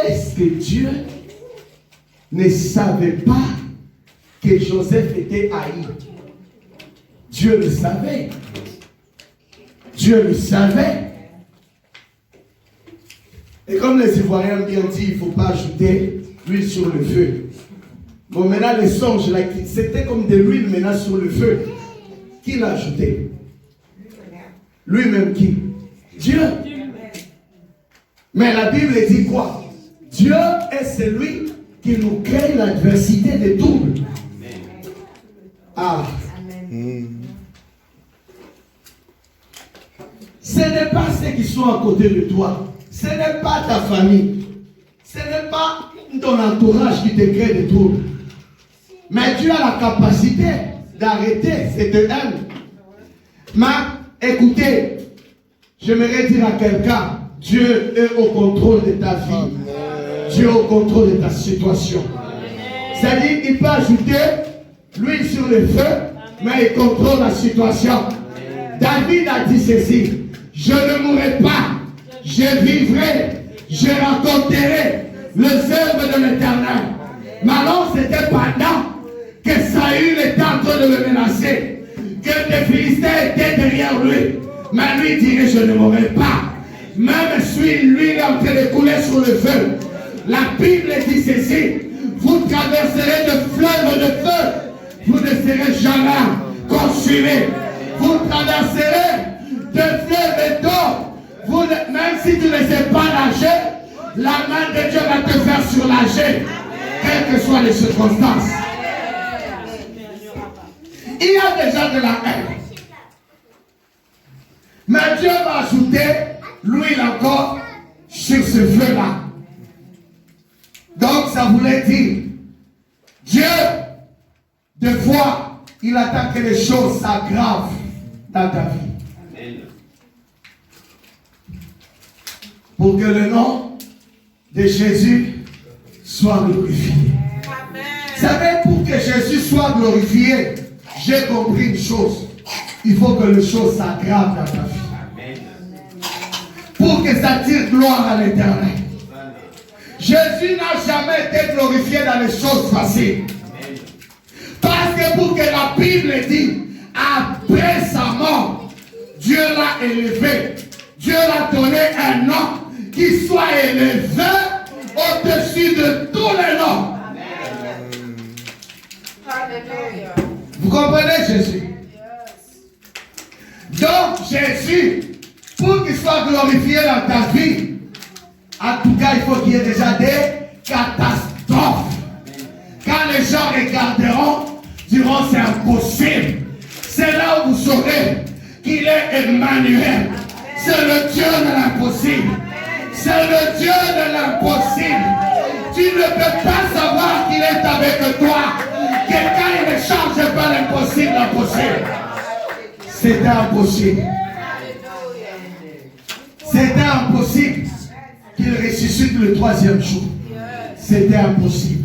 est-ce que Dieu ne savait pas que Joseph était haï? Dieu le savait. Dieu le savait. Et comme les Ivoiriens bien dit, il ne faut pas ajouter l'huile sur le feu. Bon, maintenant, les songes, là, c'était comme de l'huile maintenant sur le feu. Qui l'a ajouté? Lui-même qui? Dieu. Mais la Bible dit quoi? Dieu est celui qui nous crée l'adversité des troubles. Ah. Ce n'est pas ceux qui sont à côté de toi. Ce n'est pas ta famille. Ce n'est pas ton entourage qui te crée des troubles. Mais tu as la capacité d'arrêter cette haine. Mais écoutez, j'aimerais dire à quelqu'un, Dieu est au contrôle de ta vie. Amen. Dieu est au contrôle de ta situation. C'est-à-dire qu'il peut ajouter l'huile sur le feu, mais il contrôle la situation. Amen. David a dit ceci: je ne mourrai pas, je vivrai, je raconterai les œuvres de l'Éternel. Mais alors c'était pendant que Saül était en train de le menacer, que les Philistins étaient derrière lui. Mais lui dirait: je ne mourrai pas. Même si lui est en train de couler sur le feu. La Bible dit ceci: vous traverserez de fleuves de feu, vous ne serez jamais consumés. Vous traverserez de fleuves d'eau, même si tu ne sais pas nager, la main de Dieu va te faire surnager, quelles que soient les circonstances. Il y a déjà de la haine. Mais Dieu va ajouter l'huile encore sur ce feu-là. Donc ça voulait dire, Dieu, des fois, il attend que les choses s'aggravent dans ta vie. Amen. Pour que le nom de Jésus soit glorifié. Amen. Vous savez, pour que Jésus soit glorifié, j'ai compris une chose. Il faut que les choses s'aggravent dans ta vie. Amen. Pour que ça tire gloire à l'Éternel. Jésus n'a jamais été glorifié dans les choses faciles. Amen. Parce que pour que la Bible dit, après sa mort, Dieu l'a élevé. Dieu l'a donné un nom qui soit élevé au-dessus de tous les noms. Amen. Vous comprenez Jésus? Donc Jésus, pour qu'il soit glorifié dans ta vie, en tout cas il faut qu'il y ait déjà des catastrophes. Quand les gens regarderont, diront c'est impossible. C'est là où vous saurez qu'il est Emmanuel. C'est le Dieu de l'impossible. C'est le Dieu de l'impossible. Tu ne peux pas savoir qu'il est avec toi. Quelqu'un il ne change pas l'impossible, l'impossible. C'était impossible. C'était impossible qu'il ressuscite le troisième jour. C'était impossible.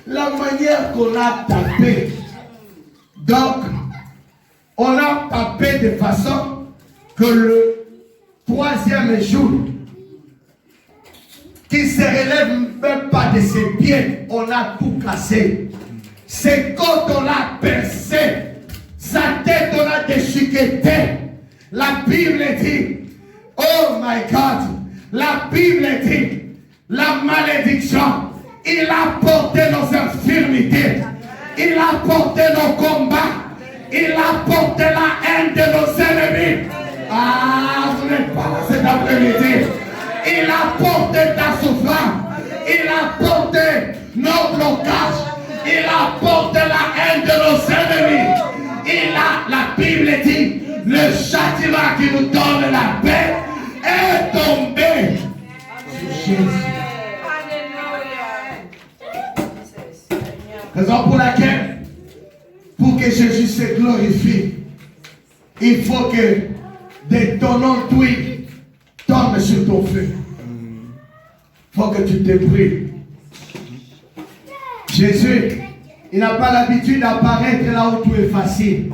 La manière qu'on a tapé, donc, on a tapé de façon que le troisième jour, qui ne se relève même pas de ses pieds, on a tout cassé. C'est quand on a percé, sa tête on a déchiqueté. La Bible dit, oh my God, la Bible dit, la malédiction, il a porté nos infirmités, il a porté nos combats, il a porté la haine de nos ennemis. Ah, vous n'êtes pas là cet après-midi. Il a porté ta souffrance, il a porté nos blocages, il a porté la haine de nos ennemis. La Bible dit, le châtiment qui nous donne la paix est tombé sur Jésus. Raison pour laquelle, pour que Jésus se glorifie, il faut que des tonneaux d'huile tombent sur ton feu. Il faut que tu te brûles. Jésus, il n'a pas l'habitude d'apparaître là où tout est facile.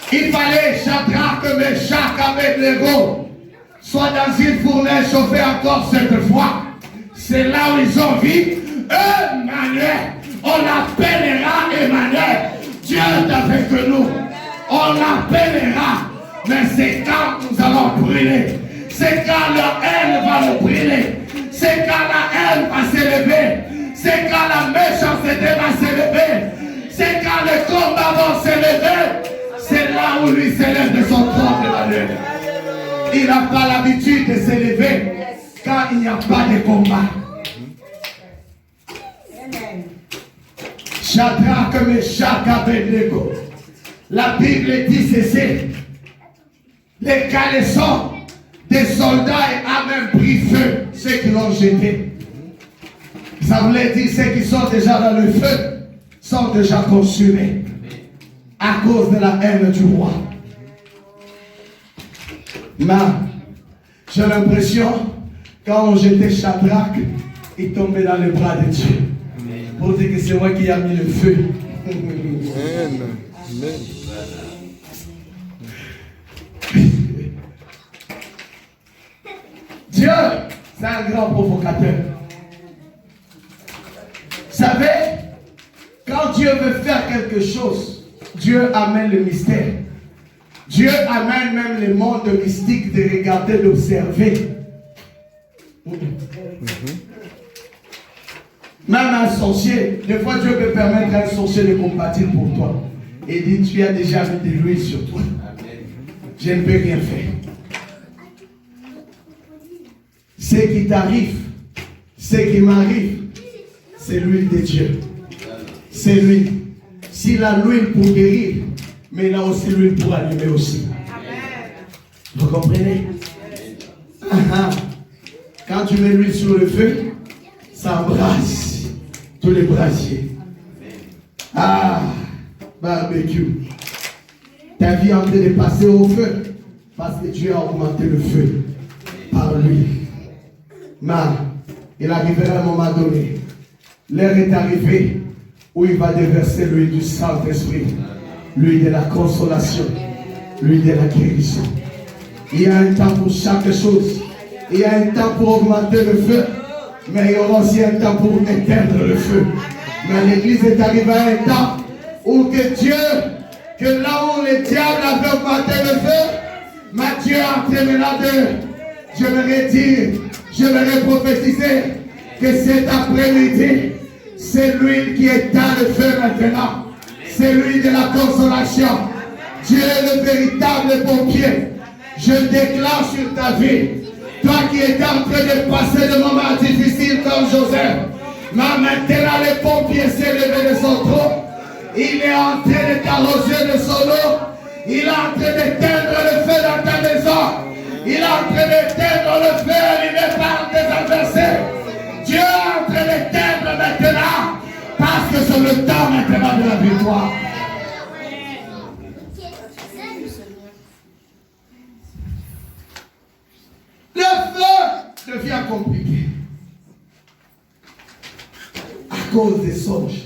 Il fallait Shadrach, Meshach, Abednego soit dans une fournaise chauffée encore cette fois. C'est là où ils ont vu Emmanuel. On l'appellera Emmanuel. Dieu est avec nous. On l'appellera. Mais c'est quand nous allons brûler. C'est quand leur haine va nous brûler. C'est quand la haine va s'élever. C'est quand la méchanceté va s'élever. C'est quand les combats vont s'élever. C'est là où lui s'élève de son trône, Emmanuel. Il n'a pas l'habitude de s'élever quand il n'y a pas de combat. Shadrach, Meshach, Abednego. La Bible dit ceci. Les caleçons des soldats a même pris feu, ceux qui l'ont jeté. Ça voulait dire ceux qui sont déjà dans le feu sont déjà consumés à cause de la haine du roi. Mais j'ai l'impression, quand on jetait Shadrach, il tombait dans les bras de Dieu. Pour dire que c'est moi qui ai mis le feu. Dieu, c'est un grand provocateur. Vous savez, quand Dieu veut faire quelque chose, Dieu amène le mystère. Dieu amène même le monde mystique de regarder, d'observer. Même un sorcier, des fois Dieu peut permettre à un sorcier de compatir pour toi. Et dit, tu as déjà mis de l'huile sur toi. Je ne peux rien faire. Ce qui t'arrive, ce qui m'arrive, c'est l'huile de Dieu. C'est lui. S'il a l'huile pour guérir, mais il a aussi l'huile pour allumer aussi. Vous comprenez? Quand tu mets l'huile sur le feu, ça embrasse tous les brasiers. Ah, barbecue. Ta vie est en train de passer au feu parce que Dieu a augmenté le feu par lui. Mais il arrivera à un moment donné. L'heure est arrivée où il va déverser l'huile du Saint-Esprit, l'huile de la consolation, l'huile de la guérison. Il y a un temps pour chaque chose. Il y a un temps pour augmenter le feu, mais il y aura aussi un temps pour éteindre le feu. Mais l'église est arrivée à un temps où que Dieu, que là où le diable avait augmenté le feu, mais Dieu a entraîné là de, j'aimerais prophétiser que cet après-midi, c'est l'huile qui éteint le feu maintenant. C'est l'huile de la consolation. Dieu est le véritable pompier. Je déclare sur ta vie, toi qui étais en train de passer des moments difficiles comme Joseph, mais maintenant le pompier s'est levé de son trône. Il est en train de t'arroser de son eau. Il est en train d'éteindre le feu dans ta maison. Il est en train d'éteindre le feu allumé par tes adversaires. Dieu est en train d'éteindre maintenant, parce que c'est le temps maintenant de la victoire. Le feu devient compliqué à cause des songes.